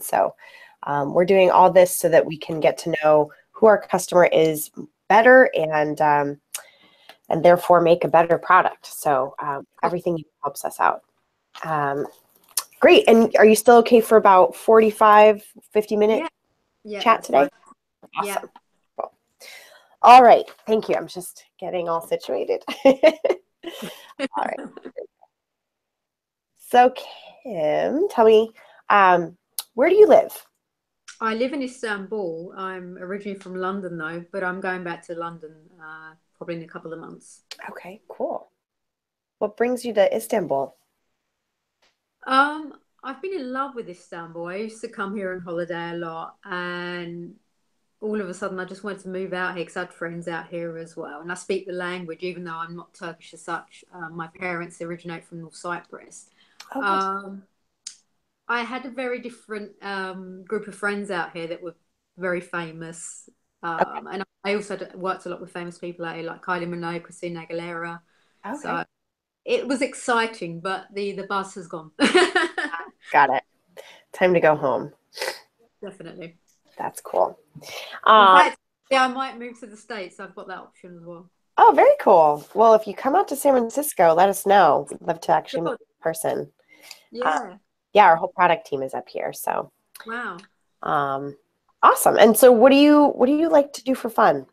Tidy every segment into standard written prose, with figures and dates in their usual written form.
So we're doing all this so that we can get to know who our customer is better and therefore make a better product. So everything helps us out. Great. And are you still okay for about 45, 50-minute chat today? Fine. Awesome. Yeah. Cool. All right. Thank you. I'm just getting all situated. All right. So Kim, tell me, where do you live? I live in Istanbul. I'm originally from London though, but I'm going back to London probably in a couple of months. Okay, cool. What brings you to Istanbul? I've been in love with Istanbul. I used to come here on holiday a lot, and all of a sudden I just wanted to move out here because I had friends out here as well. And I speak the language, even though I'm not Turkish as such. My parents originate from North Cyprus. Oh, I had a very different group of friends out here that were very famous. And I also worked a lot with famous people out here, like Kylie Minogue, Christina Aguilera. okay. So it was exciting, but the buzz has gone. Got it. Time to go home. Definitely. That's cool. In fact, yeah, I might move to the States. I've got that option as well. Oh, very cool. Well, if you come out to San Francisco, let us know. We'd love to actually meet in person. Yeah. Yeah, our whole product team is up here. So Wow. Awesome. And so what do you like to do for fun?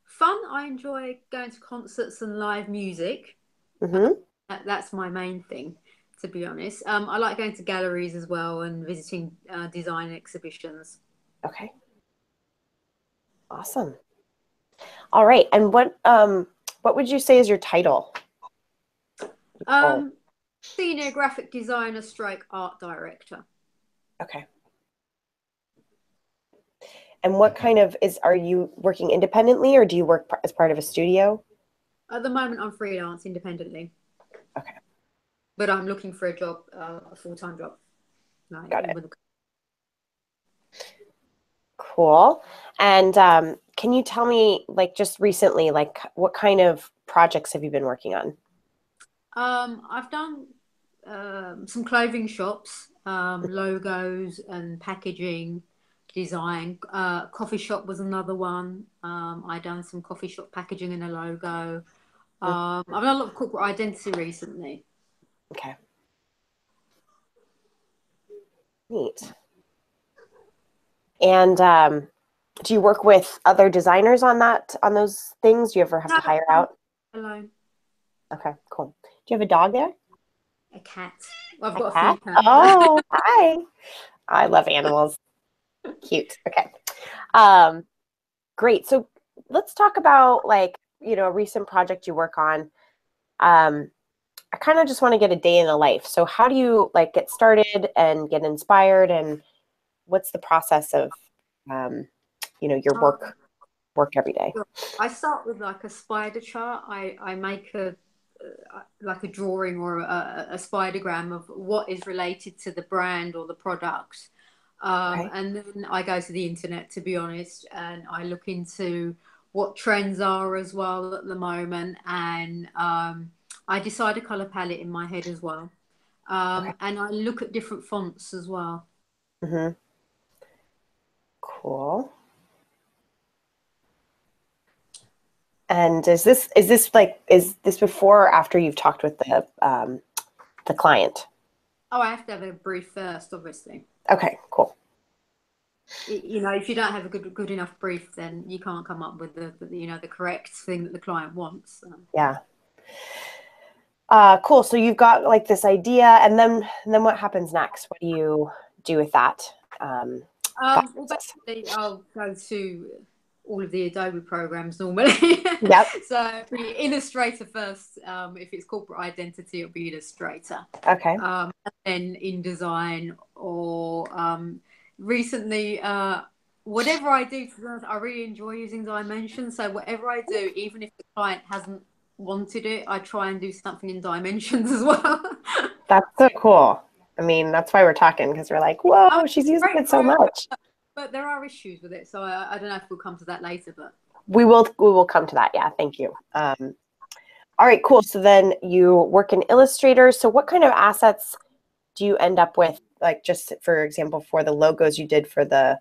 Fun. I enjoy going to concerts and live music. Mm-hmm. That's my main thing, to be honest. I like going to galleries as well and visiting design exhibitions. Okay. Awesome. All right. And what would you say is your title? Senior graphic designer / art director. Okay. And what kind of are you working independently or do you work as part of a studio? At the moment, I'm freelance independently. Okay. But I'm looking for a job, a full-time job. Got it. Cool. And can you tell me, like, just recently, like, what kind of projects have you been working on? I've done some clothing shops, logos and packaging design. Coffee shop was another one. I done some coffee shop packaging and a logo. I've done a lot of corporate identity recently. Okay. Neat. And do you work with other designers on those things? Do you ever have to hire out? Alone. Okay, cool. Do you have a dog there? A cat. Well, I've got a few cats. Oh, hi. I love animals. Cute. Okay. Great. So let's talk about, like, a recent project you work on. I kind of just want to get a day in the life. So how do you, like, get started and get inspired, and what's the process of your work every day? I start with like a spider chart. I make like a drawing or a spidergram of what is related to the brand or the product. Okay. And then I go to the internet, to be honest, and I look into what trends are as well at the moment. And I decide a color palette in my head as well. Okay. And I look at different fonts as well. Mm-hmm. Cool. And is this before or after you've talked with the client? Oh, I have to have a brief first, obviously. Okay, cool. If you don't have a good enough brief, then you can't come up with the correct thing that the client wants. Yeah. Cool. So you've got, like, this idea, and then what happens next? What do you do with that? Well, basically, I'll go to all of the Adobe programs normally. Yep. So Illustrator first. If it's corporate identity, it'll be Illustrator. Okay. And then InDesign or recently, whatever I do, I really enjoy using Dimensions. So whatever I do, even if the client hasn't wanted it, I try and do something in Dimensions as well. That's so cool. I mean, that's why we're talking, because we're like, whoa, she's using it so much. But there are issues with it, so I don't know if we'll come to that later. But we will come to that. Yeah, thank you. All right, cool. So then you work in Illustrator. So what kind of assets do you end up with like just for example, for the logos you did for the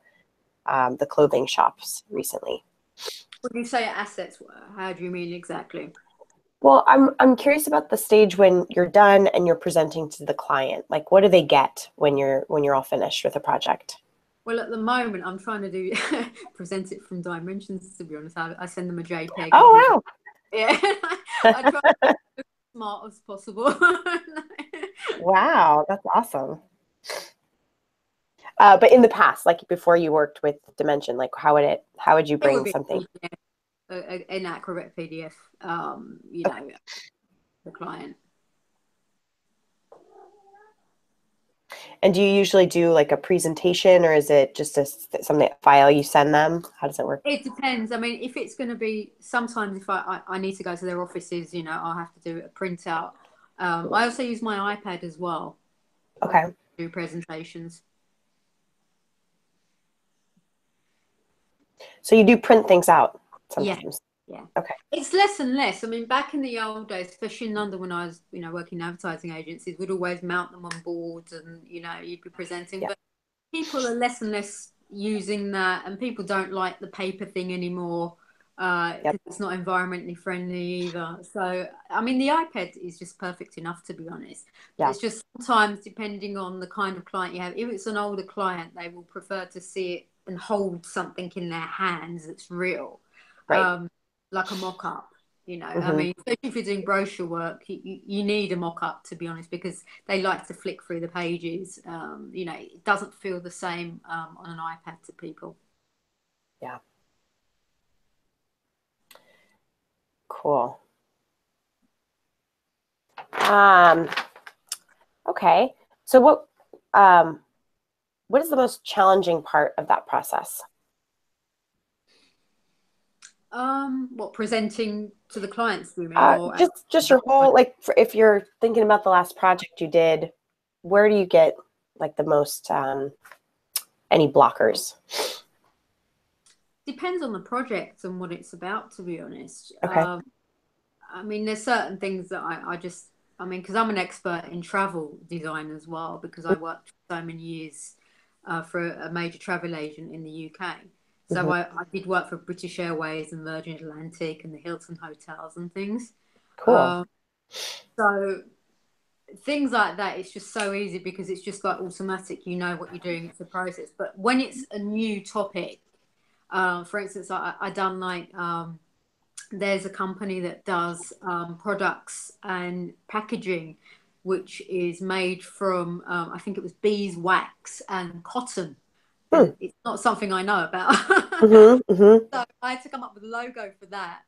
clothing shops recently? When you say assets, how do you mean exactly? Well, I'm curious about the stage when you're done and you're presenting to the client. Like, what do they get when you're all finished with a project? Well, at the moment, I'm trying to do present it from dimensions. To be honest, I send them a JPEG. Oh, Yeah, I try to be as smart as possible. wow, that's awesome. But in the past, like before you worked with Dimension, like how would you It would bring be something? an accurate PDF. You Okay. know, the client. And do you usually do like a presentation, or is it just something file you send them? How does it work? It depends. I mean, if it's going to be, sometimes if I need to go to their offices, I'll have to do a printout. I also use my iPad as well when Okay. I do presentations. So you do print things out Yeah, sometimes. yeah. Okay. It's less and less. I mean, back in the old days, especially in London when I was, working in advertising agencies, we'd always mount them on boards and, you'd be presenting. Yeah. But people are less and less using that, and people don't like the paper thing anymore Yep. because it's not environmentally friendly either. So, I mean, the iPad is just perfect enough, to be honest. But Yeah. it's just sometimes, depending on the kind of client you have, if it's an older client, they will prefer to see it and hold something in their hands that's real. Right. Like a mock-up. I Hmm. mean, especially if you're doing brochure work, you need a mock-up, to be honest, because they like to flick through the pages. It doesn't feel the same on an iPad to people. Yeah. Cool. Um, okay. So what is the most challenging part of that process? What, presenting to the clients, do you mean, or Just your whole, like, if you're thinking about the last project you did, where do you get like the most any blockers? depends on the project and what it's about, to be honest. Okay. I mean, there's certain things that I mean, because I'm an expert in travel design as well, because I worked for so many years for a major travel agent in the UK. So Hmm. I did work for British Airways and Virgin Atlantic and the Hilton hotels and things. Cool. Um, so things like that, it's just so easy because it's just like automatic. You know what you're doing. It's a process. But when it's a new topic, for instance, I done like there's a company that does products and packaging, which is made from I think it was beeswax and cotton, Hmm. and it's not something I know about. Hmm. Hmm. So I had to come up with a logo for that.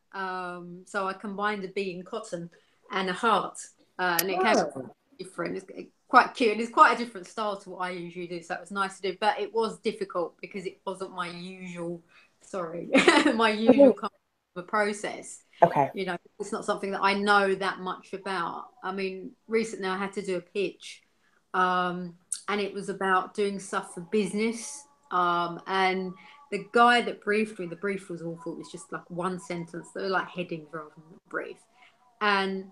So I combined a bee and cotton and a heart, and it came out Oh. different. It's quite cute. It's quite a different style to what I usually do, so it was nice to do. But it was difficult because it wasn't my usual, sorry, my usual kind of a process. Okay. It's not something that I know that much about. I mean, recently I had to do a pitch, and it was about doing stuff for business. And the guy that briefed me, the brief was awful. It was just like one sentence. They were like headings rather than a brief. And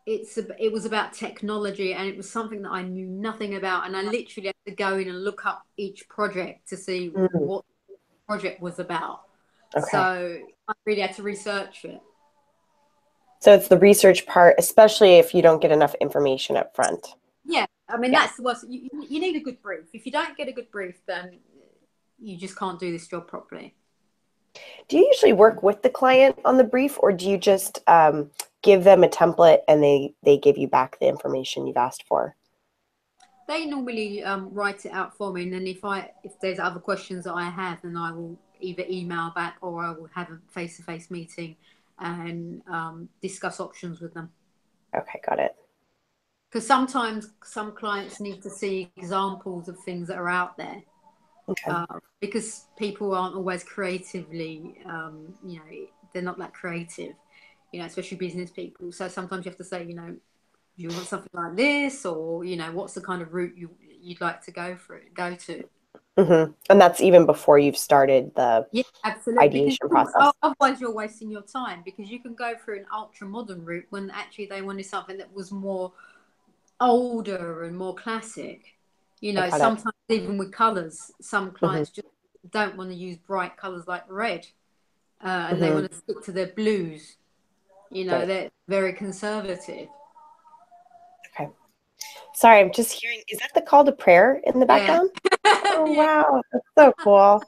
it was about technology, and it was something that I knew nothing about. And I literally had to go in and look up each project to see Mm. what the project was about. Okay. So I really had to research it. So it's the research part, especially if you don't get enough information up front. Yeah, I mean, Yeah. that's the worst. You need a good brief. If you don't get a good brief, then you just can't do this job properly. Do you usually work with the client on the brief, or do you just give them a template and they give you back the information you've asked for? They normally write it out for me, and then if there's other questions that I have, then I will either email back or I will have a face-to-face meeting and discuss options with them. Okay, got it. Because sometimes some clients need to see examples of things that are out there, Okay. because people aren't always creatively, they're not that creative, especially business people. So sometimes you have to say, do you want something like this, or what's the kind of route you'd like to go to. Hmm. And that's even before you've started the Yeah, absolutely, because ideation process. otherwise you're wasting your time, because you can go through an ultra modern route when actually they wanted something that was more older and more classic. You I know, got it. sometimes even with colors, some Hmm. clients just don't want to use bright colors like red, and they Hmm. want to stick to their blues. You know, Right. they're very conservative. Okay. Sorry, I'm just hearing. Is that the call to prayer in the Yeah. background? Oh, Yeah. wow. That's so cool.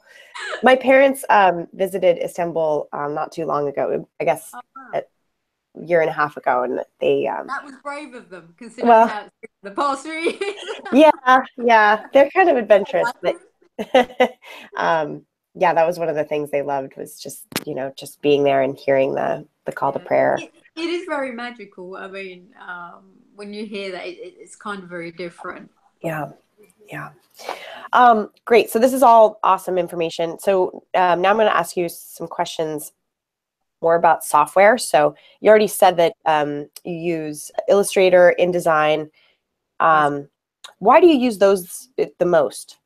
My parents visited Istanbul not too long ago, I guess Oh, wow. a year and a half ago, and they, That was brave of them, considering well, how it's been the past 3 years. yeah, yeah, they're kind of I adventurous, like but them. um, yeah, that was one of the things they loved was just, just being there and hearing the call to Yeah, prayer. it is very magical. I mean, when you hear that, it's kind of very different. Yeah, yeah. Great. So this is all awesome information. So now I'm going to ask you some questions more about software. So you already said that you use Illustrator, InDesign. Yes. Why do you use those the most?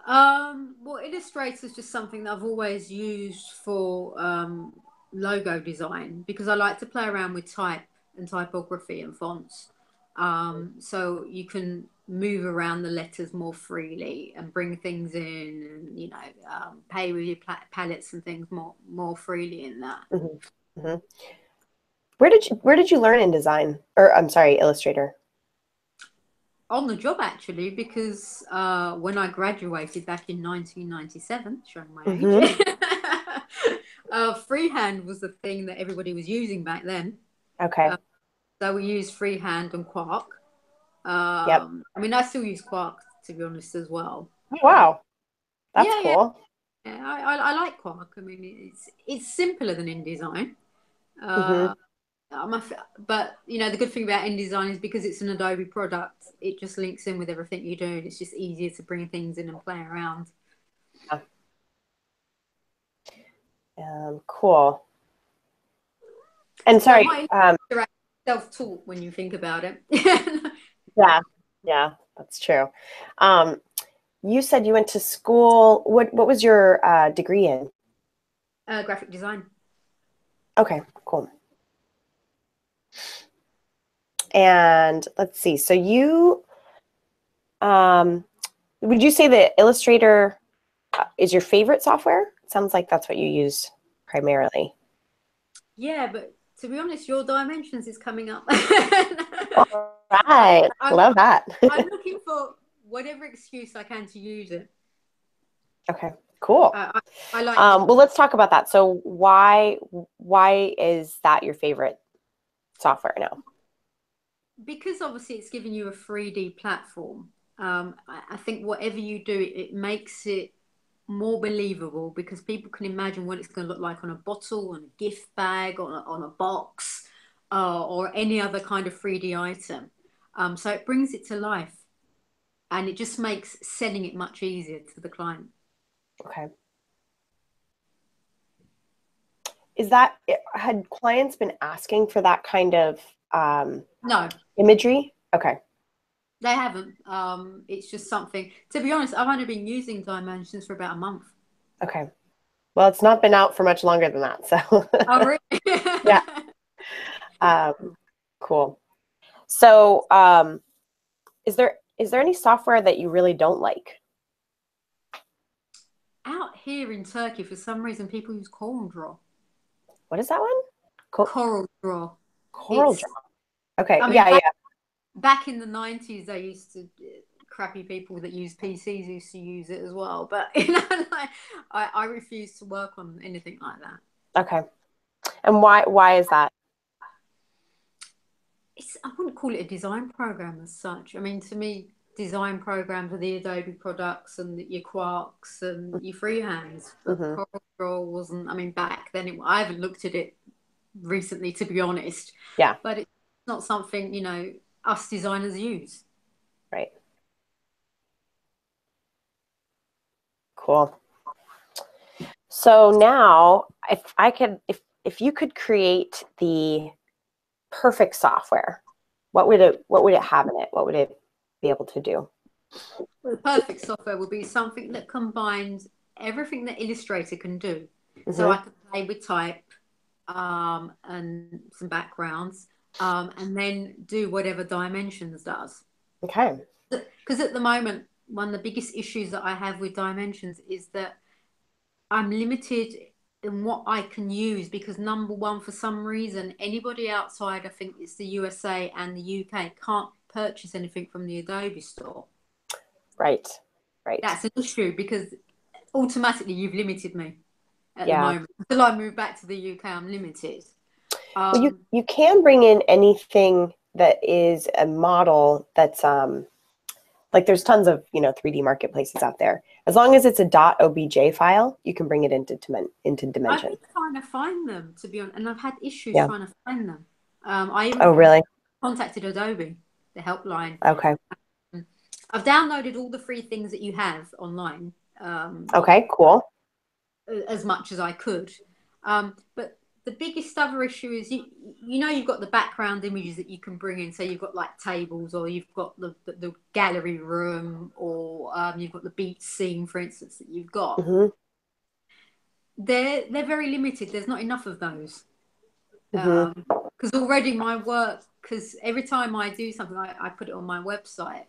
Well, Illustrator is just something that I've always used for logo design because I like to play around with type and typography and fonts. So you can move around the letters more freely and bring things in and, play with your palettes and things more freely in that. Hmm. Hmm. Where did you learn InDesign? Or I'm sorry, Illustrator. On the job, actually, because when I graduated back in 1997, showing my age, Hmm. freehand was the thing that everybody was using back then. Okay. Uh, so we used freehand and Quark. Yep. I mean, I still use Quark, to be honest, as well. Oh, wow. That's Yeah, yeah, cool. yeah. I like Quark. I mean, it's simpler than InDesign. Hmm. Uh, but the good thing about InDesign is because it's an Adobe product, it just links in with everything you do, and it's just easier to bring things in and play around. Cool. And So sorry, my self-taught when you think about it. yeah, yeah, that's true. Um, you said you went to school. What was your degree in? Graphic design. Okay, cool. And let's see. So um, would you say that Illustrator is your favorite software? It sounds like that's what you use primarily. Yeah, but to be honest, your dimensions is coming up. All right, I'm, love that. I'm looking for whatever excuse I can to use it. Okay, cool. I like Well, let's talk about that. So why is that your favorite software now? because obviously it's giving you a 3D platform. I think whatever you do, it makes it more believable because people can imagine what it's going to look like on a bottle, on a gift bag, on a box, or any other kind of 3D item. So it brings it to life and it just makes selling it much easier to the client. Okay. Had clients been asking for that kind of No, imagery? Okay. they haven't. It's just something, to be honest, I've only been using Dimensions for about a month. Okay. Well, it's not been out for much longer than that. So Oh, really? yeah. Cool. So is there any software that you really don't like? Out here in Turkey, for some reason, people use Coral Draw. What is that one? Coral Draw. Coral It's, Draw. Okay. I mean, Yeah, yeah. back in the 90s, they used to, crappy people that use PCs used to use it as well. But, like, I refuse to work on anything like that. Okay. And why is that? I wouldn't call it a design program as such. I mean, to me, design programs are the Adobe products and your Quarks and your freehands. But Mm-hmm. CorelDRAW wasn't. I mean, back then, I haven't looked at it recently, to be honest. Yeah, But it's not something us designers use. right. Cool. So now if you could create the perfect software, what would it have in it? What would it be able to do? Well, the perfect software would be something that combines everything that Illustrator can do. So I Mm-hmm. could play with type and some backgrounds, and then do whatever Dimensions does. Okay. Because at the moment, one of the biggest issues that I have with Dimensions is that I'm limited in what I can use because number one, for some reason, anybody outside, I think it's the USA and the UK, can't purchase anything from the Adobe store. Right. Right. That's an issue because automatically you've limited me at the Yeah. moment. Until I move back to the UK, I'm limited. Well, you can bring in anything that is a model that's like there's tons of 3D marketplaces out there. As long as it's a .obj file, you can bring it into I've Dimension. been trying to find them, to be honest, and I've had issues Yeah. trying to find them. I even Oh, really? contacted Adobe, the helpline. Okay. I've downloaded all the free things that you have online. Okay, cool. As much as I could. But the biggest other issue is you've got the background images that you can bring in. So you've got like tables, or you've got the gallery room, or you've got the beach scene, for instance, that you've got. Mm-hmm. They're very limited. There's not enough of those. Mm-hmm. Because already my work, because every time I do something, I put it on my website,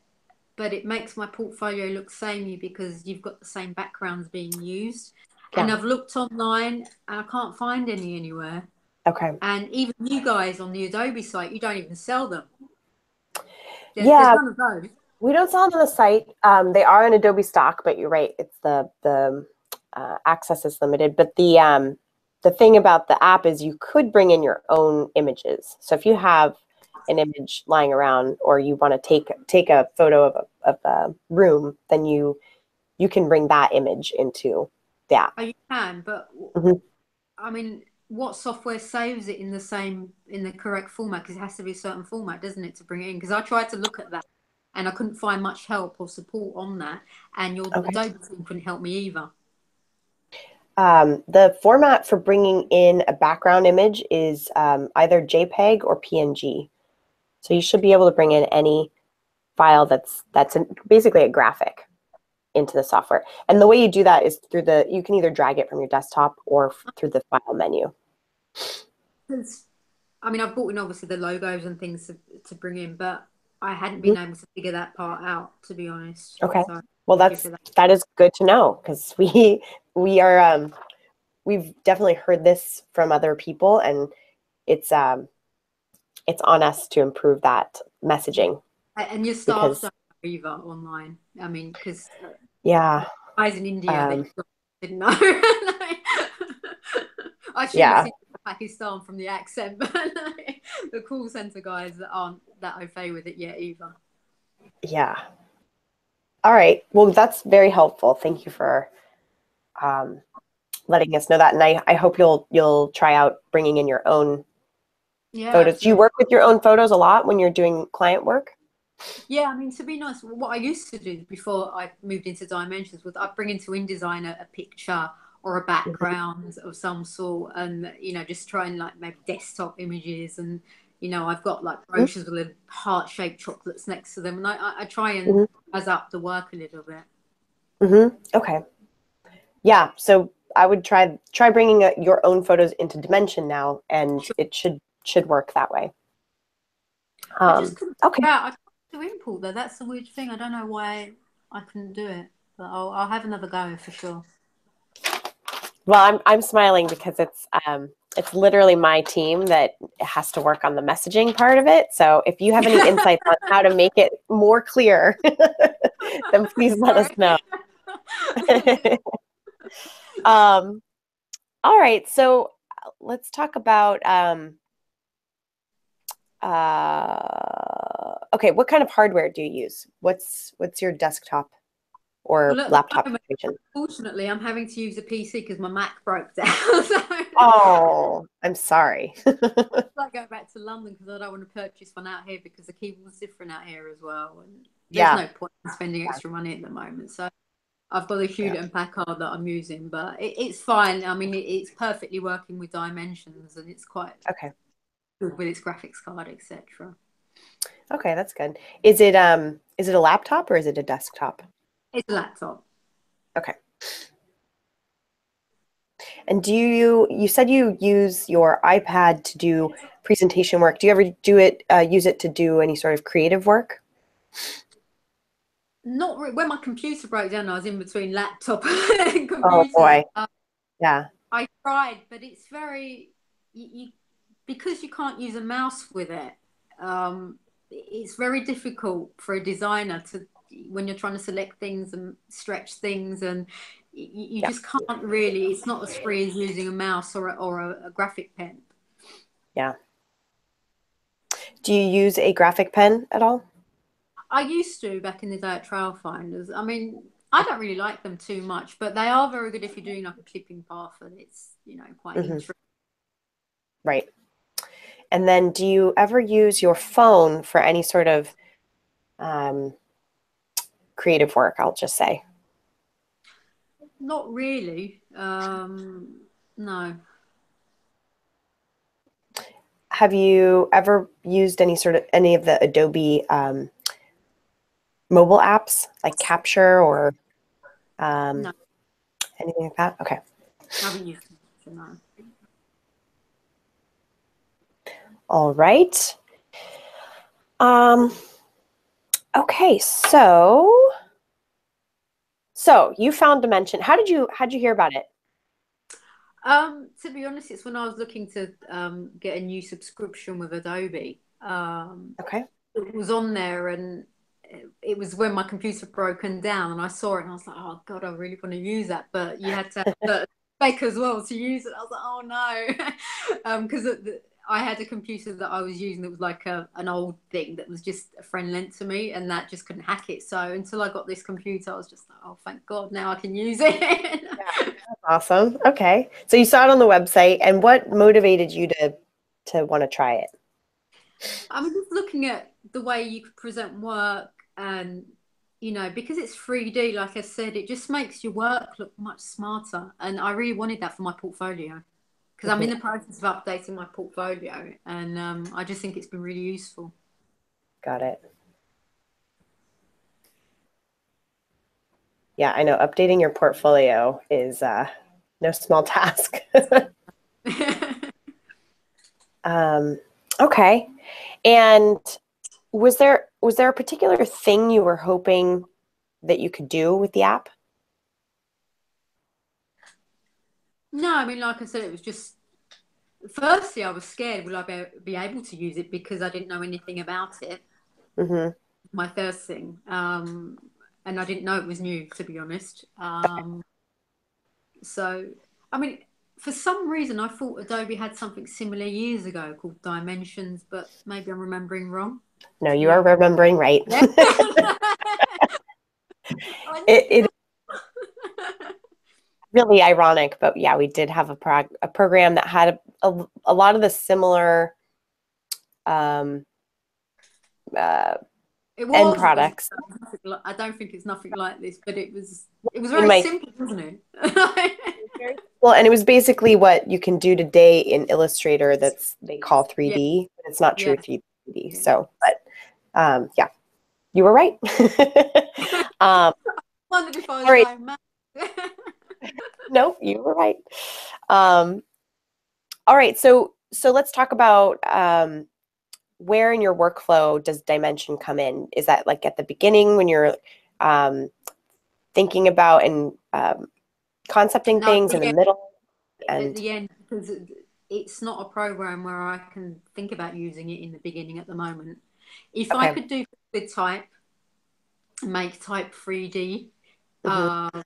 but it makes my portfolio look samey because you've got the same backgrounds being used. Yeah. And I've looked online and I can't find any anywhere. Okay. And even you guys on the Adobe site, you don't even sell them. There's Yeah, none of those. we don't sell them on the site. They are in Adobe stock, but you're right. It's the access is limited. But the thing about the app is you could bring in your own images. So if you have an image lying around, or you want to take a photo of a room, then you can bring that image into the app. Oh, you can, but Mhm. I mean, what software saves it in the correct format? Because it has to be a certain format, doesn't it, to bring it in? Because I tried to look at that and I couldn't find much help or support on that, and your Okay. Adobe team couldn't help me either. The format for bringing in a background image is either JPEG or PNG. So you should be able to bring in any file that's basically a graphic into the software. And the way you do that is through you can either drag it from your desktop or through the file menu. I mean, I've brought in obviously the logos and things to bring in, but I hadn't Mm-hmm. been able to figure that part out, to be honest. Okay. So Well, thank you for that. that is good to know, because we are we've definitely heard this from other people, and it's on us to improve that messaging. And your staff don't know either online. I mean, because Yeah, guys in India, they didn't know. I assume yeah, it's Pakistan from the accent, but the call center guys that aren't that au fait with it yet either. yeah. All right. Well, that's very helpful. Thank you for letting us know that, and I hope you'll try out bringing in your own Yeah, photos. absolutely. Do you work with your own photos a lot when you're doing client work? Yeah, I mean, to be honest, what I used to do before I moved into Dimensions was I'd bring into InDesign a picture or a background of some sort, and just try and like make desktop images, and I've got like brochures with little heart-shaped chocolates next to them, and I try and jazz up the work a little bit. Mm-hmm. Okay. Yeah. So I would try bringing your own photos into Dimension now, and it should work that way. I just couldn't. Okay. Yeah, I couldn't do import though. That's the weird thing. I don't know why I couldn't do it, but I'll have another go for sure. Well, I'm smiling because it's literally my team that has to work on the messaging part of it. So if you have any insights on how to make it more clear, then please let us know. All right, so let's talk about okay, what kind of hardware do you use? What's your desktop or laptop situation? Unfortunately, I'm having to use a PC because my Mac broke down. So Oh, I'm sorry. I go back to London because I don't want to purchase one out here because the keyboard's different out here as well. And there's no point in spending extra money at the moment. So I've got a Hewlett Packard that I'm using, but it's fine. I mean, it's perfectly working with Dimensions, and it's quite good with its graphics card, etc. Okay, that's good. Is it a laptop or is it a desktop? It's a laptop. Okay. And you said you use your iPad to do presentation work. Do you ever use it to do any sort of creative work? When my computer broke down, I was in between laptop and Oh computer. boy. Yeah. I tried, but it's very because you can't use a mouse with it. It's very difficult for a designer to when you're trying to select things and stretch things, and you Yeah. just can't really. It's not as free as using a mouse or a graphic pen. Yeah. Do you use a graphic pen at all? I used to back in the day at Trail Finders. I mean, I don't really like them too much, but they are very good if you're doing like a clipping path and it's, quite Hmm. interesting. Right. And then do you ever use your phone for any sort of um, creative work, I'll just say? Not really. No. Have you ever used any of the Adobe mobile apps like Capture or um, No, anything like that? Okay. I haven't used them. No. All right. Um, okay, so you found Dimension. How'd you hear about it? To be honest, it's when I was looking to get a new subscription with Adobe. Okay. It was on there, and it was when my computer broken down, and I saw it, and I was like, "Oh God, I really want to use that." But you had to have certain spec as well to use it. I was like, "Oh no," because I had a computer that I was using that was like an old thing that was just a friend lent to me, and that just couldn't hack it. So until I got this computer, I was just like, "Oh, thank God, now I can use it." Awesome. Okay. So you saw it on the website, and what motivated you to want to try it? I'm just looking at the way you could present work and because it's 3D, like I said, it just makes your work look much smarter. And I really wanted that for my portfolio because I'm in Mhm. the process of updating my portfolio and I just think it's been really useful. Got it. Yeah, I know updating your portfolio is no small task. Um, okay. And was there a particular thing you were hoping that you could do with the app? No, I mean, like I said, it was just firstly, I was scared will I be able to use it because I didn't know anything about it. Hmm. My first thing. And I didn't know it was new, to be honest. So, I mean, for some reason, I thought Adobe had something similar years ago called Dimensions, but maybe I'm remembering wrong. No, you Yeah. are remembering right. Yeah. It really ironic, but yeah, we did have a program that had a lot of the similar um, uh, It end was, but products. I don't think it's nothing like this. But it was In very my simple, wasn't it? Well, and it was basically what you can do today in Illustrator they call Yeah, 3D, but it's not true yeah, 3D. yeah. So, but yeah, you were right. um, Wondered if I all was right. going mad. No, you were right. Um, all right. So let's talk about where in your workflow does dimension come in? Is that like at the beginning when you're um, thinking about and concepting No, things in the middle? at And the end because it's not a program where I can think about using it in the beginning at the moment. If I okay. could do with type, make type 3D, Hmm. uh,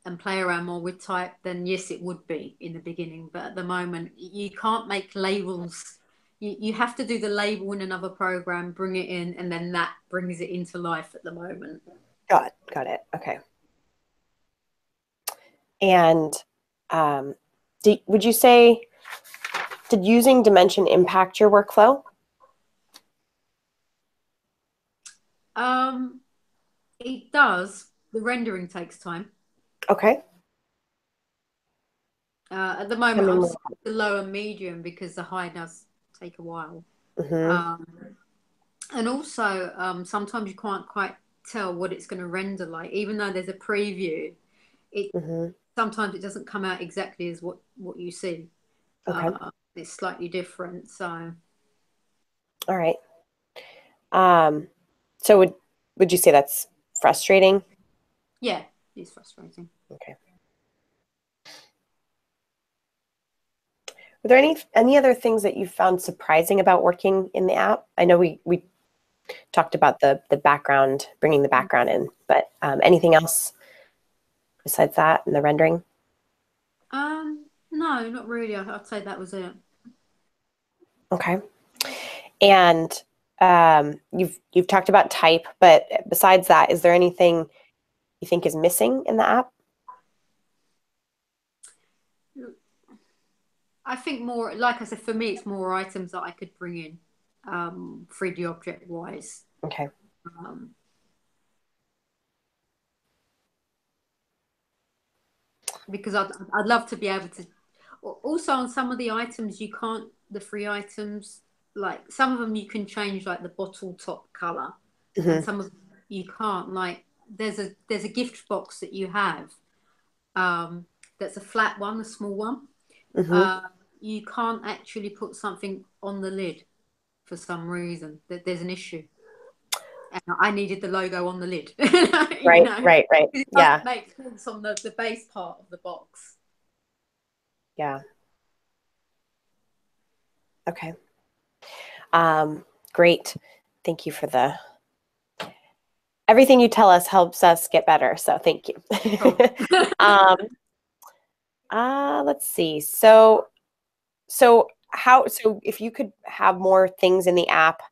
and play around more with type, then yes, it would be in the beginning. But at the moment, you can't make labels. You have to do the label in another program, bring it in, and then that brings it into life at the moment. Got it. Okay. And um, would you say, did using Dimension impact your workflow? Um, it does. The rendering takes time. Okay. At the moment, Coming I'm more. set the lower medium because the high does take a while. Hmm. Um, and also, sometimes you can't quite tell what it's going to render like, even though there's a preview. It Hmm. sometimes it doesn't come out exactly as what you see. Okay. It's slightly different. So All right. Um, so would you say that's frustrating? Yeah, it's frustrating. Okay. Were there any other things that you found surprising about working in the app? I know we talked about the background, bringing the background in, but anything else besides that and the rendering? No, not really. I'd say that was it. Okay. And you've talked about type, but besides that, is there anything you think is missing in the app? I think more, like I said, for me, it's more items that I could bring in, 3D object wise. Okay. Um, because I'd love to be able to. Also, on some of the items, you can't, the free items, like some of them you can change like the bottle top color, and Mm-hmm. some of them you can't. Like there's a gift box that you have, that's a flat one, a small one. Mm-hmm. Uh, you can't actually put something on the lid for some reason. That there's an issue, and I needed the logo on the lid. Right, right, right. It Yeah, doesn't make sense on the base part of the box. yeah. Okay. Great. Thank you for the everything you tell us helps us get better. So thank you. Cool. um, let's see. So if you could have more things in the app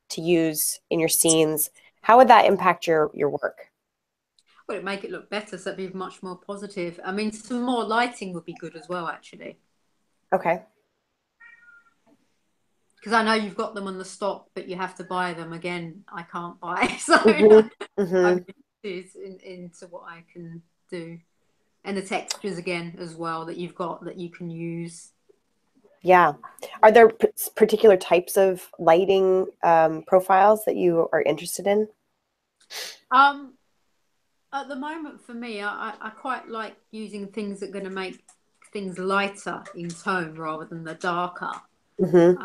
to use in your scenes, how would that impact your work? Well, it'd make it look better, so it'd be much more positive. I mean, some more lighting would be good as well, actually. Okay. Because I know you've got them on the stock, but you have to buy them again. I can't buy, so Mm-hmm. I'm Mm-hmm. into what I can do, and the textures again as well that you've got that you can use. Yeah. Are there particular types of lighting profiles that you are interested in? Um, at the moment, for me, I quite like using things that are going to make things lighter in tone rather than the darker. Mm-hmm.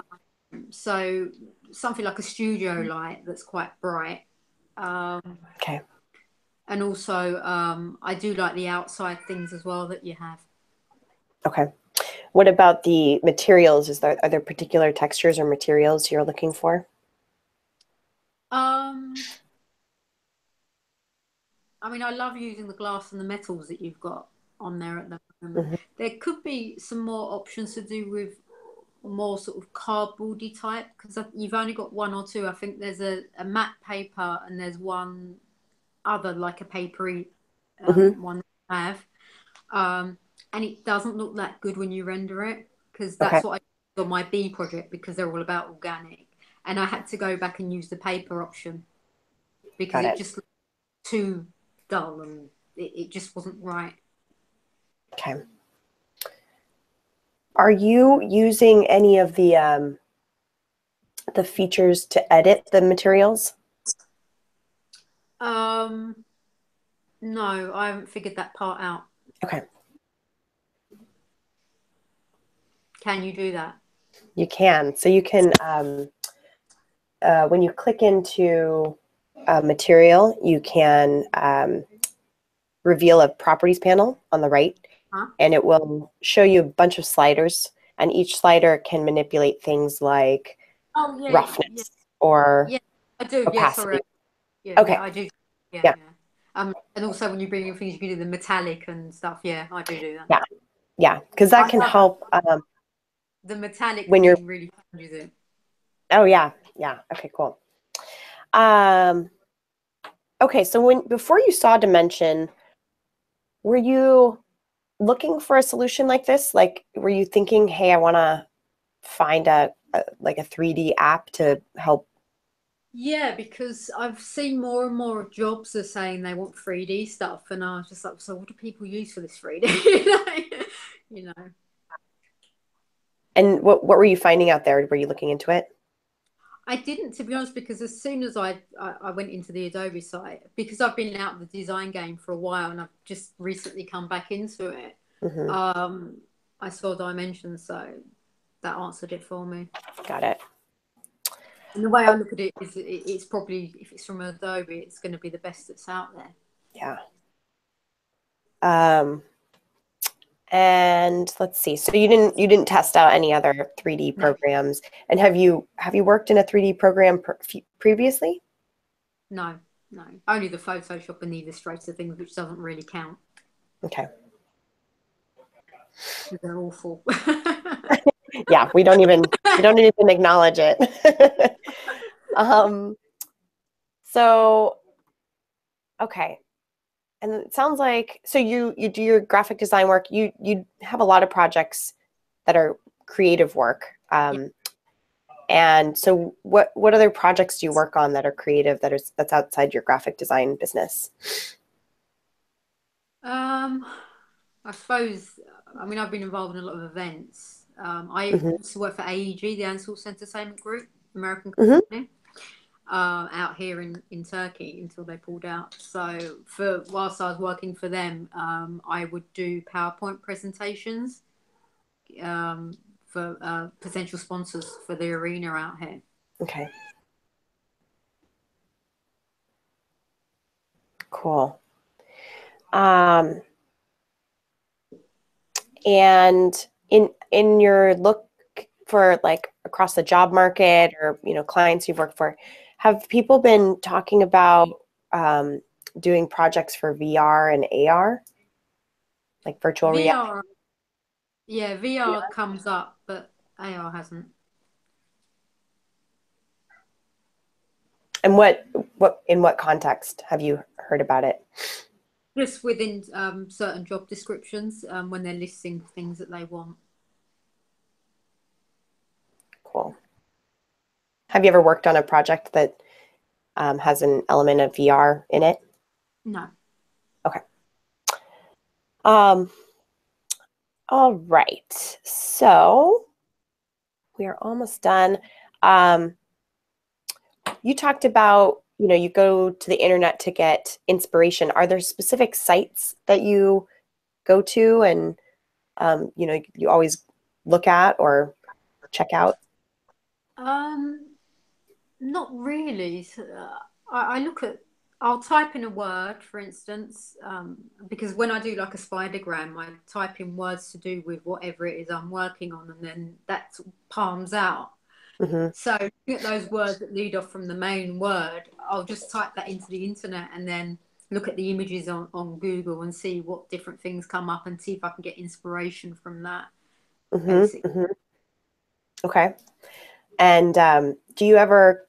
So something like a studio light that's quite bright. Um, Okay. and also, I do like the outside things as well that you have. Okay. What about the materials? Are there particular textures or materials you're looking for? Um, I mean, I love using the glass and the metals that you've got on there at the moment. Hmm. There could be some more options to do with more sort of cardboardy type because you've only got one or two. I think there's a matte paper and there's one other like a papery Hmm. one I have. Um, and it doesn't look that good when you render it because Okay. that's what I did on my bee project because they're all about organic. And I had to go back and use the paper option because Got it it. just looked too dull and it just wasn't right. Okay. Are you using any of the features to edit the materials? Um, no, I haven't figured that part out. Okay. Can you do that? You can. So you can, when you click into a material, you can reveal a properties panel on the right, Huh? and it will show you a bunch of sliders, and each slider can manipulate things like Oh yeah, yeah, roughness or yeah. I do. Yeah, sorry. opacity. Yeah, Okay. yeah, I do. Yeah, Yeah. yeah. And also when you bring in things, you can do the metallic and stuff. Yeah, I do that. Yeah. Yeah. Because that I can love that. help The metallic when you're, thing really changes it. oh, yeah. Yeah. Okay, cool. Um, okay. So before you saw Dimension, were you looking for a solution like this? Like, were you thinking, hey, I want to find like a 3D app to help? Yeah, because I've seen more and more jobs are saying they want 3D stuff, and I was just like, so what do people use for this 3D? You know. And what were you finding out there? Were you looking into it? I didn't, to be honest, because as soon as I went into the Adobe site, because I've been out of the design game for a while and I've just recently come back into it, Hmm. um, I saw Dimensions, so that answered it for me. Got it. And the way I look at it is it's probably, if it's from Adobe, it's going to be the best that's out there. Yeah. And let's see. So you didn't test out any other 3D programs. And have you worked in a 3D program previously? No, only the Photoshop and the Illustrator things, which doesn't really count. Okay. They're awful. Yeah, we don't even acknowledge it. So okay. And it sounds like, so you do your graphic design work. You have a lot of projects that are creative work. And so what other projects do you work on that are creative, that's outside your graphic design business? I suppose, I mean, I've been involved in a lot of events. I used to work for AEG, the Ansel Entertainment Group, American company, out here in Turkey until they pulled out. So whilst I was working for them, I would do PowerPoint presentations for potential sponsors for the arena out here. Okay. Cool. And in your look for like across the job market or, clients you've worked for, have people been talking about doing projects for VR and AR, like virtual reality? Yeah, VR comes up, but AR hasn't. And in what context have you heard about it? Just within certain job descriptions, when they're listing things that they want. Cool. Have you ever worked on a project that has an element of VR in it? No. Okay. All right. So we are almost done. You talked about, you go to the internet to get inspiration. Are there specific sites that you go to and, you always look at or check out? Not really. I look at, I'll type in a word, for instance, because when I do like a spidergram, I type in words to do with whatever it is I'm working on, and then that palms out. So looking at those words that lead off from the main word, I'll just type that into the internet and then look at the images on Google and see what different things come up and see if I can get inspiration from that. Basically. Okay. And do you ever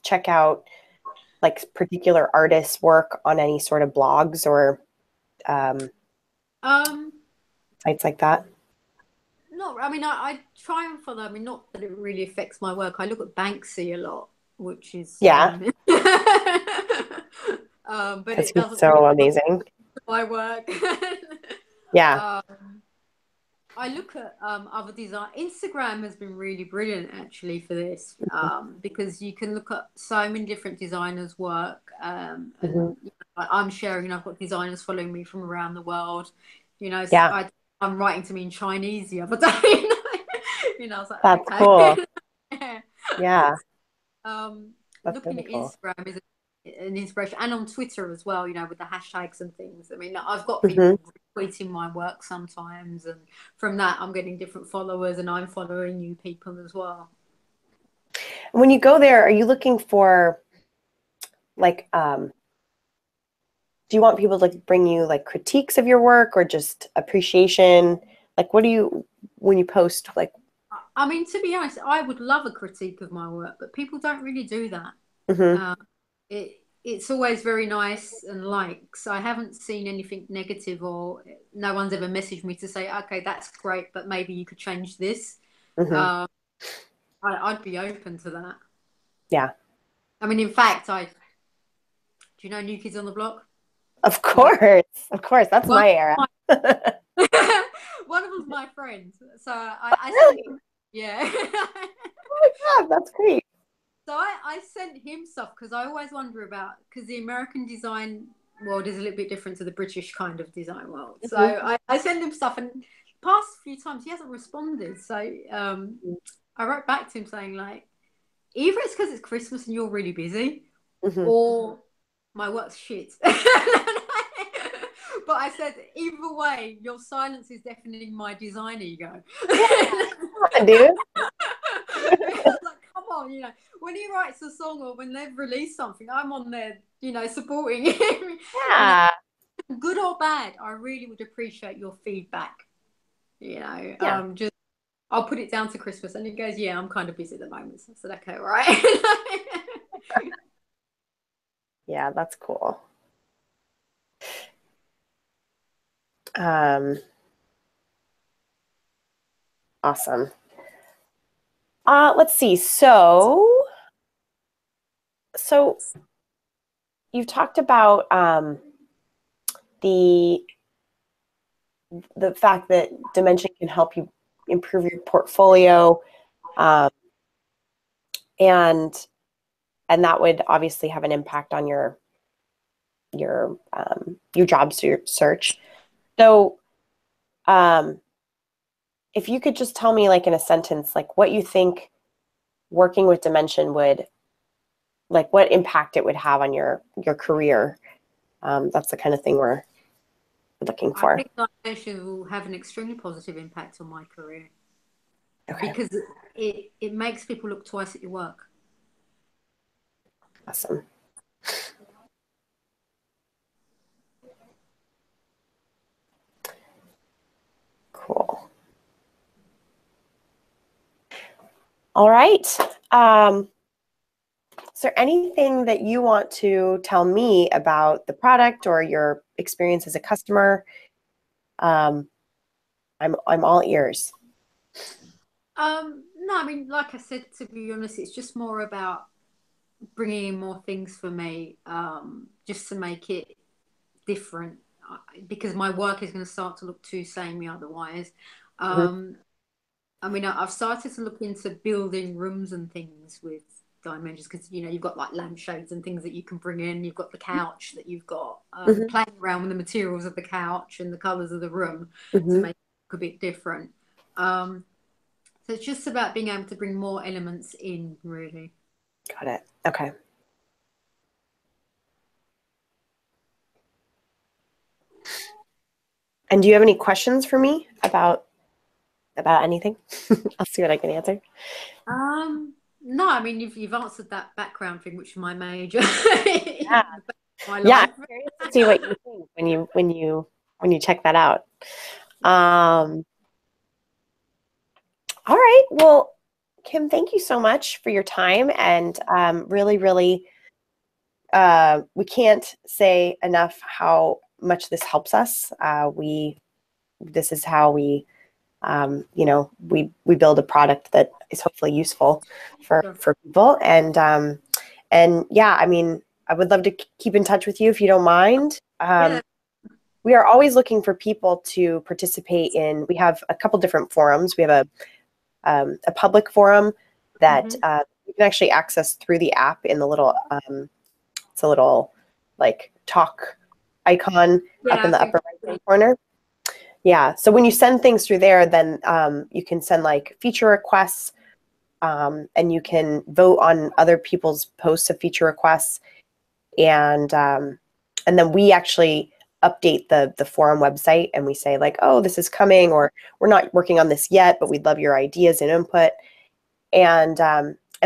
check out like particular artists' work on any sort of blogs or sites like that? No, I mean, I try and follow. I mean, not that it really affects my work. I look at Banksy a lot, which is Yeah. but Because it he's doesn't really so amazing. my work. Yeah. I look at other design. Instagram has been really brilliant actually for this because you can look at so many different designers' work, and I'm sharing. I've got designers following me from around the world. Yeah. I'm writing to me in Chinese the other day. I was like, That's okay. cool. Yeah. Yeah. That's Looking really at cool. Instagram is an inspiration, and on Twitter as well, with the hashtags and things. I mean, I've got people tweeting my work sometimes, and from that I'm getting different followers and I'm following new people as well. When you go there, are you looking for like do you want people to bring you like critiques of your work or just appreciation? Like what do you, when you post, like I mean, to be honest, I would love a critique of my work, but people don't really do that. It's always very nice and likes. I haven't seen anything negative, or no one's ever messaged me to say, okay, that's great, but maybe you could change this. I'd be open to that. Yeah. I mean, in fact, do you know New Kids on the Block? Of course. Of course. That's my era. One of them's my friend. So I really? sent him, yeah. Oh my God, that's great. So I sent him stuff because I always wonder about, because the American design world is a little bit different to the British kind of design world. So I sent him stuff, and past few times he hasn't responded. So I wrote back to him saying, like, either it's because it's Christmas and you're really busy, Mm-hmm. or my work's shit. But I said, either way, your silence is deafening my design ego. Yeah, come on, dude. I was like, come on, when he writes a song or when they've released something, I'm on there, supporting him. Yeah. Good or bad, I really would appreciate your feedback. Yeah. Just I'll put it down to Christmas, and he goes, "Yeah, I'm kind of busy at the moment." So I said, "Okay, all right." Yeah, that's cool. Um, awesome. Let's see. So you've talked about the the fact that Dimension can help you improve your portfolio, um, and that would obviously have an impact on your job search. So, if you could just tell me, like in a sentence, like what you think working with Dimension would, like what impact it would have on your career. That's the kind of thing we're looking I for. think Dimension will have an extremely positive impact on my career Okay, because it makes people look twice at your work. awesome. Cool. All right. Is there anything that you want to tell me about the product or your experience as a customer? I'm all ears. No, I mean, like I said, to be honest, it's just more about bringing in more things for me, just to make it different, because my work is going to start to look too samey otherwise. Mhm. I mean, I've started to look into building rooms and things with dimensions because you've got like lampshades and things that you can bring in. You've got the couch that you've got, Mhm. playing around with the materials of the couch and the colors of the room to Mhm. make it look a bit different. So it's just about being able to bring more elements in, really. Got it. Okay. And do you have any questions for me about anything? I'll see what I can answer. No, I mean you've answered that background thing, which is my major Yeah. in my Yeah, I'm life. curious to see what you think when you check that out. Um, all right. Well, Kim, thank you so much for your time, and really, really, we can't say enough how much this helps us. This is how we build a product that is hopefully useful for Sure. people, and yeah, I mean, I would love to keep in touch with you if you don't mind. Yeah. We are always looking for people to participate in. We have a couple different forums. We have a public forum that Mm-hmm. you can actually access through the app in the little, it's a little like talk icon up in Yeah, the upper right hand corner. Yeah. So when you send things through there, then you can send like feature requests, and you can vote on other people's posts of feature requests, and then we actually update the forum website, and we say like, oh, this is coming, or we're not working on this yet, but we'd love your ideas and input. And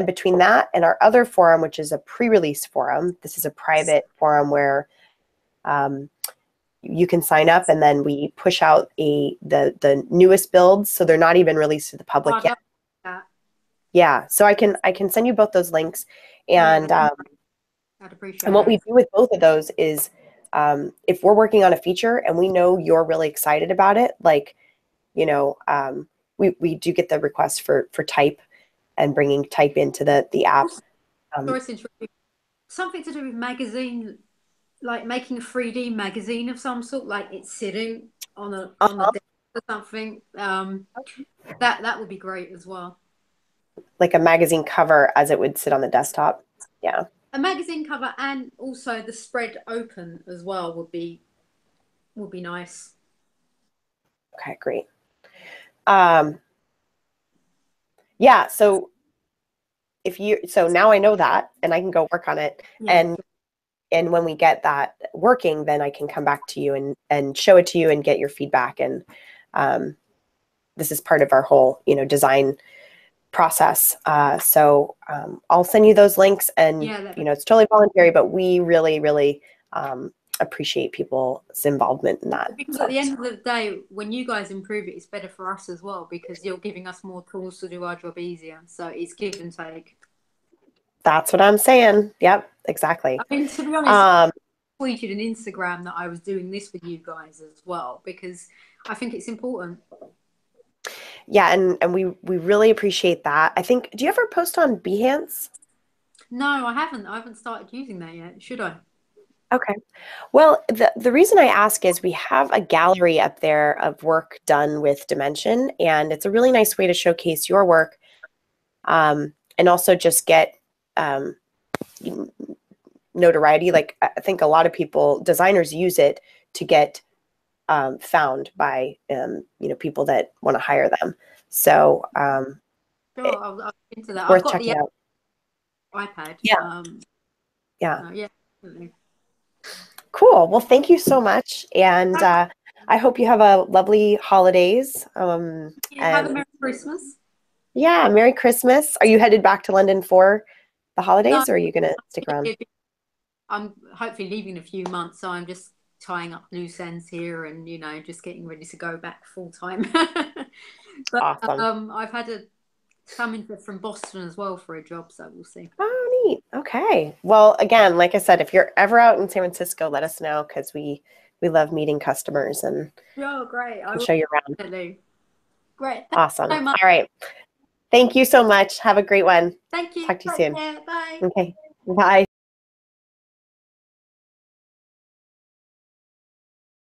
between that and our other forum, which is a pre-release forum, this is a private forum where you can sign up, and then we push out the newest builds, so they're not even released to the oh, public I'd yet. love that. Yeah, so I can send you both those links, Yeah, and I'd and appreciate what we that. do with both of those is, if we're working on a feature and we know you're really excited about it, like, we do get the request for type and bringing type into the app. Also, Um, sorry to interrupt you. Something to do with magazine, like making a 3D magazine of some sort, like it's sitting on the uh-huh. desk or something. That would be great as well. Like a magazine cover as it would sit on the desktop. Yeah. A magazine cover and also the spread open as well would be nice. Okay, great. Um, yeah, so if you, so now I know that, and I can go work on it. Yeah. And when we get that working, then I can come back to you and show it to you and get your feedback. And this is part of our whole, design process. So I'll send you those links, and it's totally voluntary, but we really, really appreciate people's involvement in that. Because at the end of the day, when you guys improve it, it's better for us as well, because you're giving us more tools to do our job easier. So it's give and take. That's what I'm saying. Yep, exactly. I mean, to be honest, I tweeted on Instagram that I was doing this with you guys as well, because I think it's important. Yeah, and we really appreciate that. I think, do you ever post on Behance? No, I haven't. I haven't started using that yet. Should I? Okay. Well, the reason I ask is we have a gallery up there of work done with Dimension, and it's a really nice way to showcase your work, and also just get notoriety. Like, I think a lot of designers use it to get found by people that want to hire them. So sure, I'll look into that. Worth I've got checking out. iPad. Yeah. Yeah. Yeah. Definitely. Cool. Well, thank you so much, and I hope you have a lovely holidays. And have a Merry Christmas. Yeah, Merry Christmas. Are you headed back to London for the holidays, or are you going to stick around? I'm hopefully leaving in a few months, so I'm just tying up loose ends here, and just getting ready to go back full time. But awesome. I've had some interest from Boston as well for a job, so we'll see. Oh, neat. Okay. Well, again, like I said, if you're ever out in San Francisco, let us know, because we love meeting customers and great. I'll show you around. Definitely. Great. Awesome. So much. All right. Thank you so much. Have a great one. Thank you. Talk to you soon. Bye. Okay. Bye.